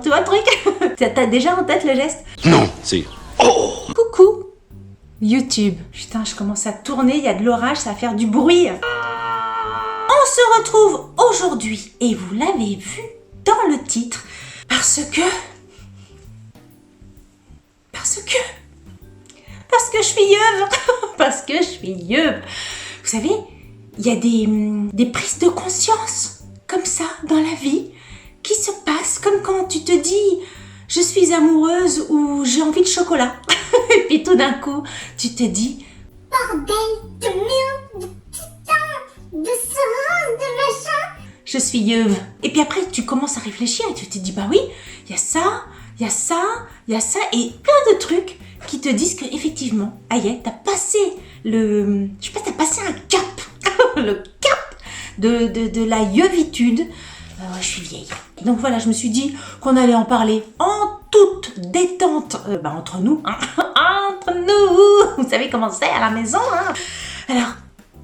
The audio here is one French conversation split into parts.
Tu vois le truc? T'as déjà en tête le geste? Non, c'est... Oh! Coucou YouTube. Putain, je commence à tourner, il y a de l'orage, ça va faire du bruit. On se retrouve aujourd'hui, et vous l'avez vu dans le titre, parce que je suis yeuve. Parce que je suis yeuve. Vous savez, il y a des prises de conscience comme ça dans la vie qui se passent, comme quand tu te dis je suis amoureuse ou j'ai envie de chocolat. Et puis tout d'un coup, tu te dis bordel de merde, de putain, de seringue, de machin. Je suis yeuve. Et puis après, tu commences à réfléchir et tu te dis bah oui, il y a ça, il y a ça, il y a ça et plein de trucs qui te disent que effectivement, aïe, t'as passé le, je sais pas, t'as passé un cap, le cap de la yeuvitude. Ouais, je suis vieille. Donc voilà, je me suis dit qu'on allait en parler en toute détente, entre nous, hein, entre nous. Vous savez comment c'est à la maison, hein. Alors,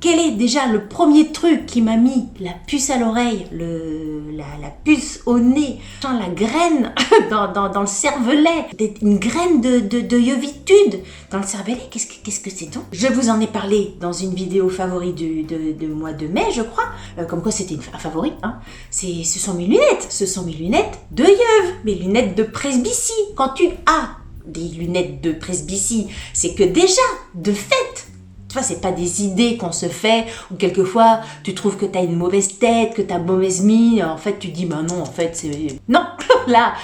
quel est déjà le premier truc qui m'a mis la puce à l'oreille, la puce au nez, la graine dans le cervelet, une graine de yeuvitude dans le cervelet? Qu'est-ce que c'est donc? Je vous en ai parlé dans une vidéo favori de mois de mai, je crois, comme quoi c'était un favori. Hein. Ce sont mes lunettes de yeuve, mes lunettes de presbytie. Quand tu as des lunettes de presbytie, c'est que déjà, de fait, tu vois, c'est pas des idées qu'on se fait, ou quelquefois, tu trouves que t'as une mauvaise tête, que t'as mauvaise mine, en fait, tu dis, bah non, en fait, c'est... Non, là,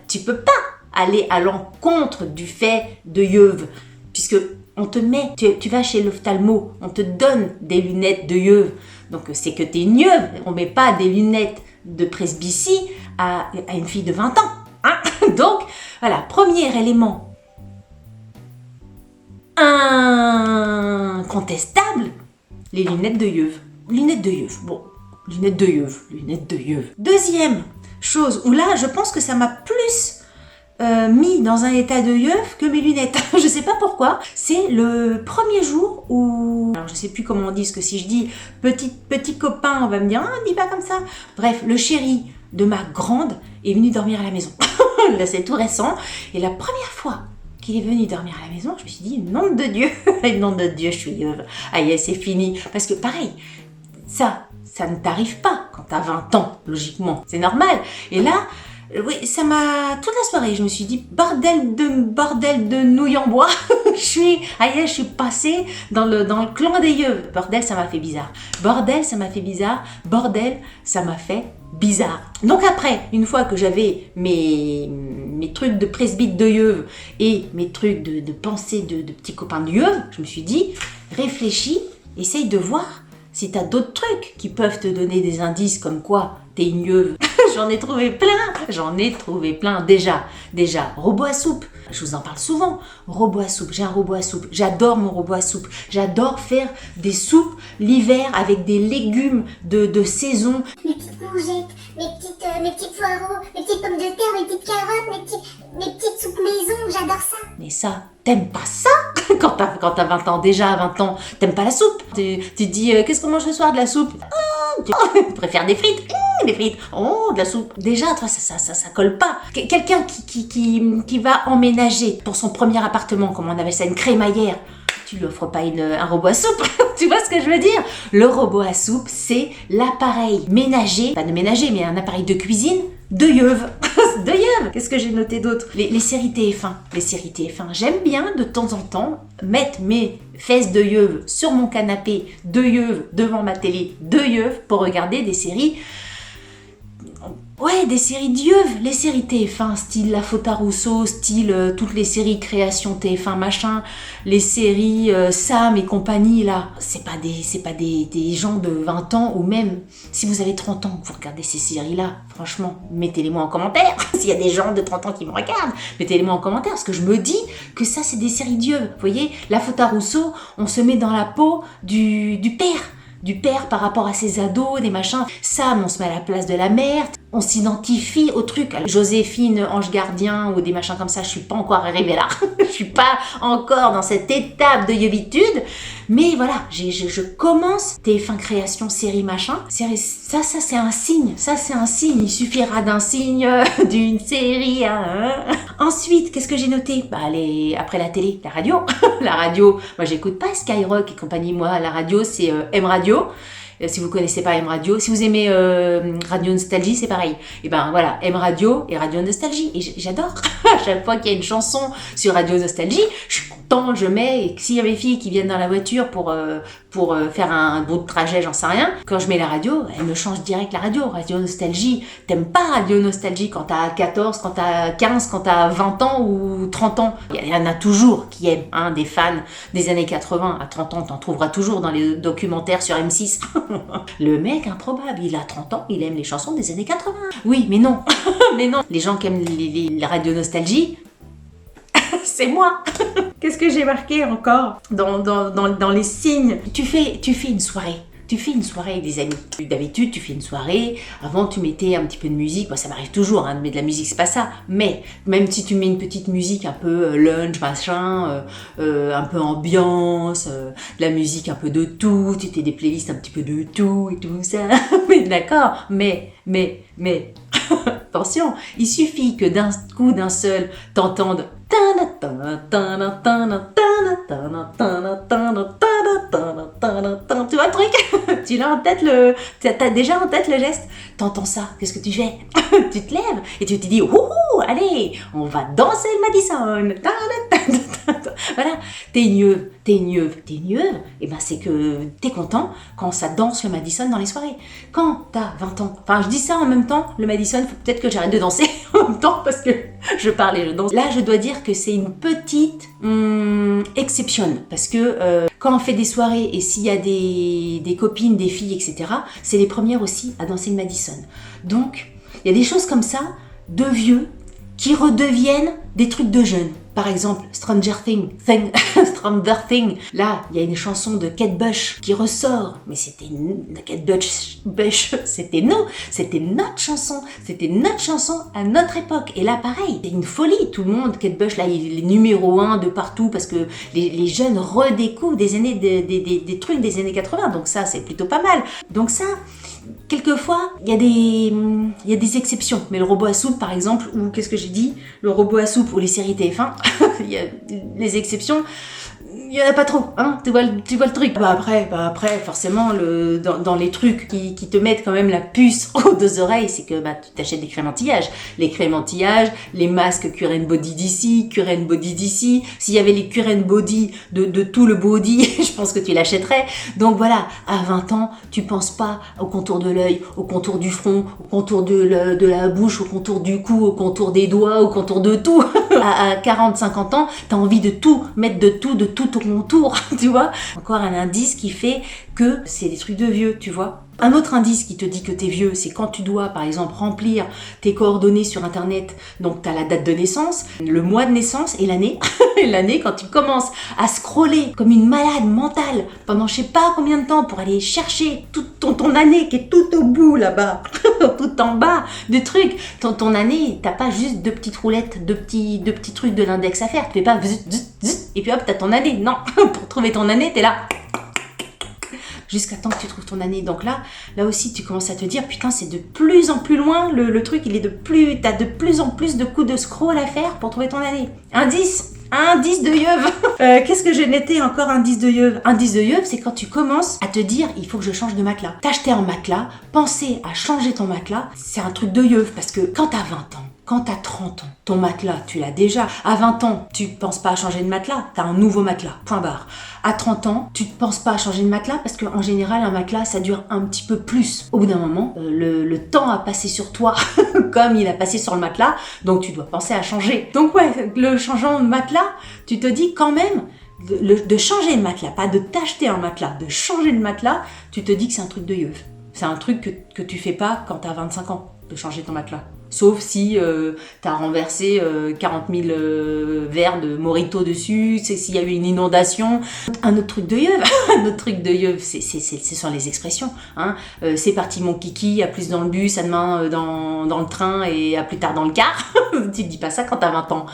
tu peux pas aller à l'encontre du fait de yeuve, puisque on te met, tu vas chez l'ophtalmo, on te donne des lunettes de yeuve, donc c'est que t'es une yeuve, on met pas des lunettes de presbytie à une fille de 20 ans, hein. Donc, voilà, premier élément incontestable, les lunettes de yeuve. Lunettes de yeuve, bon, lunettes de yeuve. Deuxième chose, où là, je pense que ça m'a plus mis dans un état de yeuve que mes lunettes. Je sais pas pourquoi. C'est le premier jour où... Alors, je sais plus comment on dit, parce que si je dis petit copain, on va me dire, ah, dis pas comme ça. Bref, le chéri de ma grande est venu dormir à la maison. Là, c'est tout récent. Et la première fois qu'il est venu dormir à la maison, je me suis dit, nom de Dieu, nom de Dieu, je suis yeuve. Aïe, c'est fini. Parce que pareil, ça ne t'arrive pas quand t'as 20 ans, logiquement. C'est normal. Et là, oui, ça m'a... Toute la soirée, je me suis dit, bordel de nouilles en bois. je suis passée dans le clan des yeuves. Bordel, ça m'a fait bizarre. Bordel, ça m'a fait bizarre. Donc après, une fois que j'avais mes trucs de presbyte de yeuve et mes trucs de pensée de petits copains de yeuve, je me suis dit, réfléchis, essaye de voir si t'as d'autres trucs qui peuvent te donner des indices comme quoi t'es une yeuve. J'en ai trouvé plein. Déjà, robot à soupe. Je vous en parle souvent. Robot à soupe, j'ai un robot à soupe. J'adore mon robot à soupe. J'adore faire des soupes l'hiver avec des légumes de saison. Mes petites courgettes, mes petits poireaux, mes petites pommes de terre, mes petites carottes, mes petites soupes maison, j'adore ça. Mais ça, t'aimes pas ça? Quand t'as 20 ans, déjà à 20 ans, t'aimes pas la soupe? Tu dis, qu'est-ce qu'on mange ce soir? De la soupe? Tu préfères des frites? Des frites. Oh, de la soupe. Déjà, toi, ça colle pas. Quelqu'un qui va emménager pour son premier appartement, comme on appelle ça, une crémaillère, tu lui offres pas un robot à soupe. Tu vois ce que je veux dire? Le robot à soupe, c'est l'appareil ménager, pas de ménager, mais un appareil de cuisine de yeuve. De yeuve. Qu'est-ce que j'ai noté d'autre? Les séries TF1. Les séries TF1. J'aime bien de temps en temps mettre mes fesses de yeuve sur mon canapé de yeuve devant ma télé de yeuve pour regarder des séries. Ouais, des séries de yeuve, les séries TF1, style La Faute à Rousseau, style toutes les séries création TF1 machin, les séries Sam et compagnie là. C'est pas des gens de 20 ans ou même si vous avez 30 ans que vous regardez ces séries-là, franchement, mettez-les-moi en commentaire. S'il y a des gens de 30 ans qui me regardent, mettez-les-moi en commentaire parce que je me dis que ça c'est des séries de yeuve. Vous voyez, La Faute à Rousseau, on se met dans la peau du père. du père par rapport à ses ados, des machins. Sam, on se met à la place de la mère, on s'identifie au truc. Joséphine, ange gardien ou des machins comme ça, je suis pas encore arrivée là. Je suis pas encore dans cette étape de yovitude. Mais voilà, je commence TF1 création, série machin. Ça c'est un signe. Ça c'est un signe. Il suffira d'un signe, d'une série. Ensuite, qu'est-ce que j'ai noté? Après la télé, la radio. La radio, moi j'écoute pas Skyrock et compagnie. Moi, la radio, c'est M Radio. Si vous connaissez pas M Radio, si vous aimez Radio Nostalgie, c'est pareil. Et ben voilà, M Radio et Radio Nostalgie. Et j'adore. À chaque fois qu'il y a une chanson sur Radio Nostalgie, je suis content, je mets. Et s'il y a mes filles qui viennent dans la voiture pour faire un bout de trajet, j'en sais rien, quand je mets la radio, elle me change direct la radio. Radio Nostalgie, t'aimes pas Radio Nostalgie quand t'as 14, quand t'as 15, quand t'as 20 ans ou 30 ans. Il y en a toujours qui aiment, des fans des années 80. À 30 ans, t'en trouveras toujours dans les documentaires sur M6. Le mec improbable, il a 30 ans, il aime les chansons des années 80. Oui, mais non. Mais non. Les gens qui aiment les radios nostalgie, c'est moi. Qu'est-ce que j'ai marqué encore dans les signes? Tu fais une soirée. Tu fais une soirée avec des amis. D'habitude, tu fais une soirée. Avant, tu mettais un petit peu de musique. Moi, ça m'arrive toujours de mettre de la musique, c'est pas ça. Mais même si tu mets une petite musique un peu lunch, machin, un peu ambiance, de la musique un peu de tout, tu fais des playlists un petit peu de tout et tout ça. Mais d'accord, mais, attention, il suffit que d'un coup, d'un seul, t'entendes tu vois le truc? Tu l'as en tête t'as déjà en tête le geste? T'entends ça, qu'est-ce que tu fais? Tu te lèves et tu te dis ouh, allez, on va danser le Madison. Voilà, t'es une yeuve, et ben c'est que t'es content quand ça danse le Madison dans les soirées. Quand t'as 20 ans, enfin je dis ça en même temps, le Madison, faut peut-être que j'arrête de danser en même temps parce que je parle et je danse. Là, je dois dire que c'est une petite exception parce que quand on fait des soirées et s'il y a des copines, des filles, etc., c'est les premières aussi à danser le Madison. Donc, il y a des choses comme ça, de vieux, qui redeviennent des trucs de jeunes. Par exemple, Stranger Things. Là, il y a une chanson de Kate Bush qui ressort. Mais Kate Bush, c'était notre chanson. C'était notre chanson à notre époque. Et là, pareil, c'est une folie. Tout le monde, Kate Bush, là, il est numéro 1 de partout parce que les jeunes redécouvrent des trucs des années 80. Donc ça, c'est plutôt pas mal. Donc ça, quelquefois, il y a des exceptions. Mais le robot à soupe, par exemple, ou qu'est-ce que j'ai dit? Le robot à soupe ou les séries TF1, il y a les exceptions. Il y en a pas trop, tu vois le truc. Après, forcément, dans les trucs qui te mettent quand même la puce aux deux oreilles, c'est que tu t'achètes des crèmes anti-âge. Les crèmes anti-âge, les masques Cure & Body d'ici. S'il y avait les Cure & Body de tout le body, je pense que tu l'achèterais. Donc voilà, à 20 ans, tu penses pas au contour de l'œil, au contour du front, au contour de la bouche, au contour du cou, au contour des doigts, au contour de tout. À 40-50 ans, t'as envie de tout, mettre de tout au contour, tu vois. Encore un indice qui fait que c'est des trucs de vieux, tu vois. Un autre indice qui te dit que t'es vieux, c'est quand tu dois, par exemple, remplir tes coordonnées sur Internet. Donc, t'as la date de naissance, le mois de naissance et l'année. Et l'année, quand tu commences à scroller comme une malade mentale pendant je sais pas combien de temps pour aller chercher toute ton année qui est tout au bout là-bas, tout en bas du truc. Ton année, t'as pas juste deux petites roulettes, deux petits trucs de l'index à faire. Tu fais pas et puis hop, t'as ton année. Non, pour trouver ton année, t'es là. Jusqu'à temps que tu trouves ton année. Donc là aussi, tu commences à te dire, putain, c'est de plus en plus loin, le truc, t'as de plus en plus de coups de scroll à faire pour trouver ton année. Indice de yeuve. Qu'est-ce que j'ai noté encore? Indice de yeuve, c'est quand tu commences à te dire, il faut que je change de matelas. T'acheter un matelas, penser à changer ton matelas, c'est un truc de yeuve, parce que quand t'as 20 ans, quand t'as 30 ans, ton matelas, tu l'as déjà. À 20 ans, tu penses pas à changer de matelas, t'as un nouveau matelas, point barre. À 30 ans, tu ne penses pas à changer de matelas parce qu'en général, un matelas, ça dure un petit peu plus. Au bout d'un moment, le temps a passé sur toi comme il a passé sur le matelas, donc tu dois penser à changer. Donc ouais, le changement de matelas, tu te dis quand même, de changer de matelas, pas de t'acheter un matelas, de changer de matelas, tu te dis que c'est un truc de yeuve. C'est un truc que tu fais pas quand t'as 25 ans, de changer ton matelas. Sauf si t'as renversé 40 000 verres de Morito dessus, c'est s'il y a eu une inondation. Un autre truc de yeuve, un autre truc de yeuve, ce sont les expressions. Hein. C'est parti mon kiki, à plus dans le bus, à demain dans le train et à plus tard dans le car. Tu dis pas ça quand t'as 20 ans.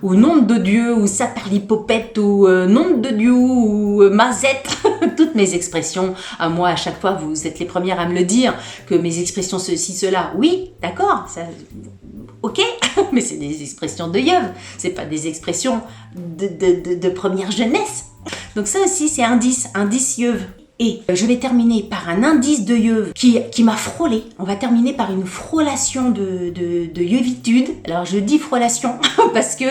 Ou nom de Dieu, ou saperlipopette, ou nom de Dieu, ou mazette. Toutes mes expressions, à moi à chaque fois, vous êtes les premières à me le dire, que mes expressions ceci, cela, oui, d'accord, ça, ok, mais c'est des expressions de yeuve, c'est pas des expressions de première jeunesse. Donc ça aussi c'est indice yeuve. Et je vais terminer par un indice de yeuve qui m'a frôlé. On va terminer par une frôlation de yeuvitude. Alors je dis frôlation parce que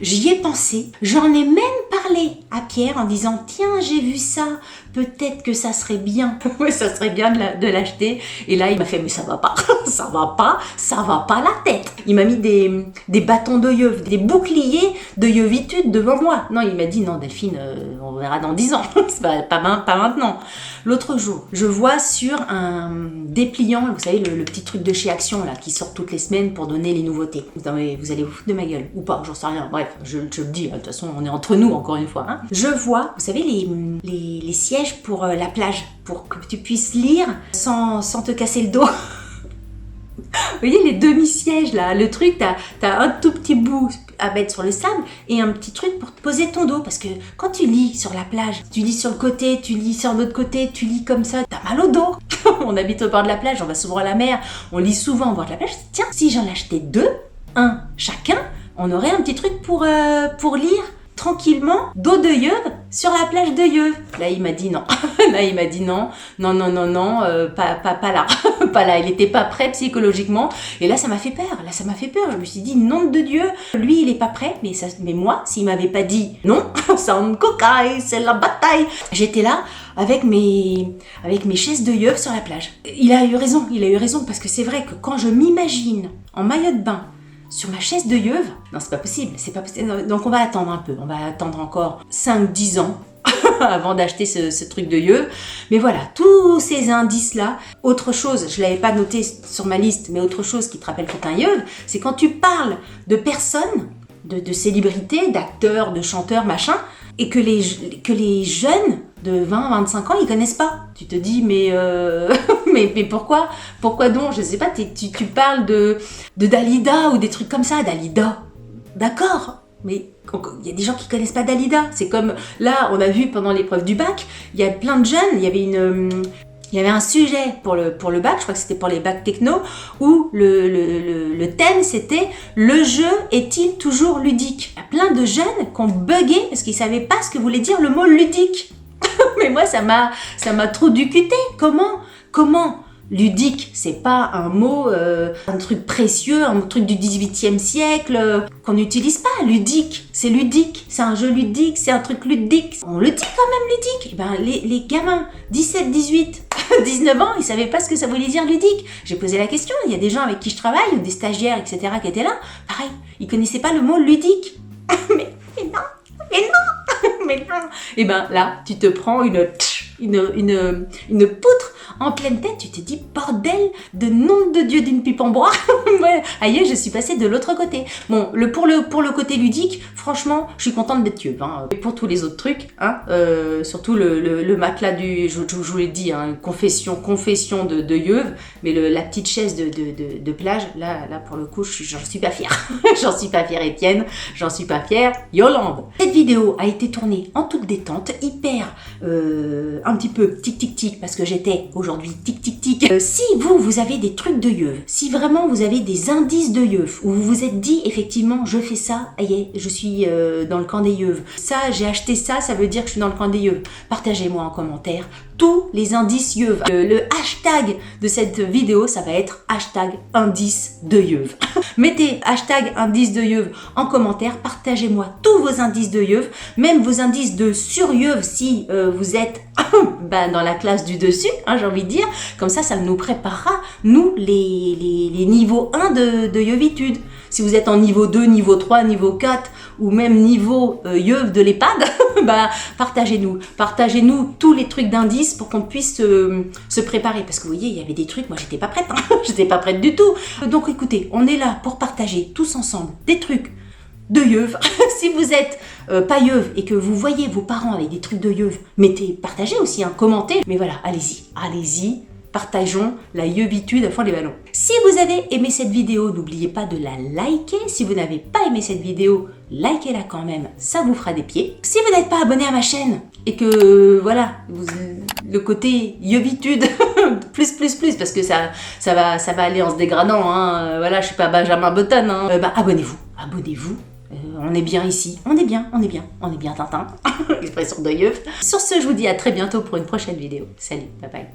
j'y ai pensé. J'en ai même parlé à Pierre en disant « Tiens, j'ai vu ça, peut-être que ça serait bien. » Ouais, ça serait bien de l'acheter. Et là, il m'a fait « Mais ça va pas, ça va pas la tête. » Il m'a mis des bâtons de yeuve, des boucliers de yeuvitude devant moi. Non, il m'a dit « Non, Delphine, on verra dans 10 ans. C'est pas maintenant. » L'autre jour, je vois sur un dépliant, vous savez, le petit truc de chez Action là, qui sort toutes les semaines pour donner les nouveautés. Non, mais vous allez vous foutre de ma gueule, ou pas, j'en sais rien. Bref, je le dis, de toute façon, on est entre nous, encore une fois. Hein. Je vois, vous savez, les sièges pour la plage, pour que tu puisses lire sans te casser le dos. Vous voyez les demi-sièges là, le truc, t'as un tout petit bout à mettre sur le sable et un petit truc pour te poser ton dos. Parce que quand tu lis sur la plage, tu lis sur le côté, tu lis sur l'autre côté, tu lis comme ça, t'as mal au dos. On habite au bord de la plage, on va souvent à la mer, on lit souvent au bord de la plage. Tiens, si j'en achetais 2, un chacun, on aurait un petit truc pour lire tranquillement, dos de yeuve, sur la plage de yeuve. Là, il m'a dit non. Là, il m'a dit non, pas là. Pas là, il était pas prêt psychologiquement. Et là, ça m'a fait peur. Je me suis dit, nom de Dieu, lui, il est pas prêt. Mais moi, s'il m'avait pas dit non, ça en cocaille, c'est la bataille. J'étais là avec mes chaises de yeuve sur la plage. Il a eu raison, parce que c'est vrai que quand je m'imagine en maillot de bain, sur ma chaise de yeuve, non, c'est pas possible. Donc on va attendre un peu, on va attendre encore 5-10 ans avant d'acheter ce truc de yeuve. Mais voilà, tous ces indices-là. Autre chose, je l'avais pas noté sur ma liste, mais autre chose qui te rappelle que t'es un yeuve, c'est quand tu parles de personnes, de célébrités, d'acteurs, de chanteurs, machin, et que les jeunes de 20-25 ans, ils connaissent pas. Tu te dis, mais pourquoi donc? Je sais pas, tu parles de Dalida ou des trucs comme ça. Dalida, d'accord, mais il y a des gens qui connaissent pas Dalida. C'est comme, là, on a vu pendant l'épreuve du bac, il y a plein de jeunes, il y avait un sujet pour le bac, je crois que c'était pour les bacs techno, où le thème c'était « Le jeu est-il toujours ludique ?» Il y a plein de jeunes qui ont bugué parce qu'ils savaient pas ce que voulait dire le mot « ludique ». Mais moi, ça m'a trop ducuté. Comment ludique, c'est pas un mot, un truc précieux, un truc du 18e siècle qu'on n'utilise pas. Ludique, c'est un jeu ludique, c'est un truc ludique. On le dit quand même ludique. Et ben, les gamins, 17, 18, 19 ans, ils savaient pas ce que ça voulait dire ludique. J'ai posé la question, il y a des gens avec qui je travaille, ou des stagiaires, etc., qui étaient là. Pareil, ils connaissaient pas le mot ludique. mais non. Et ben là, tu te prends une poutre en pleine tête, tu te dis bordel de nom de Dieu d'une pipe en bois. Ouais, aïe, je suis passée de l'autre côté. Bon, pour le côté ludique, franchement, je suis contente d'être yeuve. Hein. Et pour tous les autres trucs, hein, surtout le matelas je vous l'ai dit, hein, confession de yeuve, mais la petite chaise de plage, là pour le coup, j'en suis pas fière. J'en suis pas fière Étienne, j'en suis pas fière Yolande. Cette vidéo a été tournée en toute détente, hyper un petit peu tic parce que j'étais aujourd'hui tic. Si vous avez des trucs de yeuve, si vraiment vous avez des indices de yeuve, où vous vous êtes dit effectivement je fais ça, aïe, je suis dans le camp des yeuves. Ça, j'ai acheté ça, ça veut dire que je suis dans le camp des yeuves. Partagez-moi en commentaire tous les indices yeuve. Le hashtag de cette vidéo, ça va être hashtag indice de yeuve. Mettez hashtag indice de yeuve en commentaire, partagez-moi tous vos indices de yeuve, même vos indices de sur-yeuve si vous êtes dans la classe du dessus, hein, j'ai envie de dire. Comme ça nous préparera, nous, les niveaux 1 de yeuvitude. Si vous êtes en niveau 2, niveau 3, niveau 4 ou même niveau yeuve de l'EHPAD, bah, partagez-nous. Partagez-nous tous les trucs d'indices pour qu'on puisse se préparer. Parce que vous voyez, il y avait des trucs, moi j'étais pas prête, hein. J'étais pas prête du tout. Donc écoutez, on est là pour partager tous ensemble des trucs de yeuve. Si vous êtes pas yeuve et que vous voyez vos parents avec des trucs de yeuve, partagez aussi, hein, commentez. Mais voilà, allez-y. Partageons la yeuvitude à fond les ballons. Si vous avez aimé cette vidéo, n'oubliez pas de la liker. Si vous n'avez pas aimé cette vidéo, likez-la quand même, ça vous fera des pieds. Si vous n'êtes pas abonné à ma chaîne et que voilà, le côté yeuvitude plus, parce que ça va aller en se dégradant, hein. Voilà, je suis pas Benjamin Button, hein. Abonnez-vous. On est bien ici, on est bien Tintin, l'expression de yeuf. Sur ce, je vous dis à très bientôt pour une prochaine vidéo. Salut, bye bye.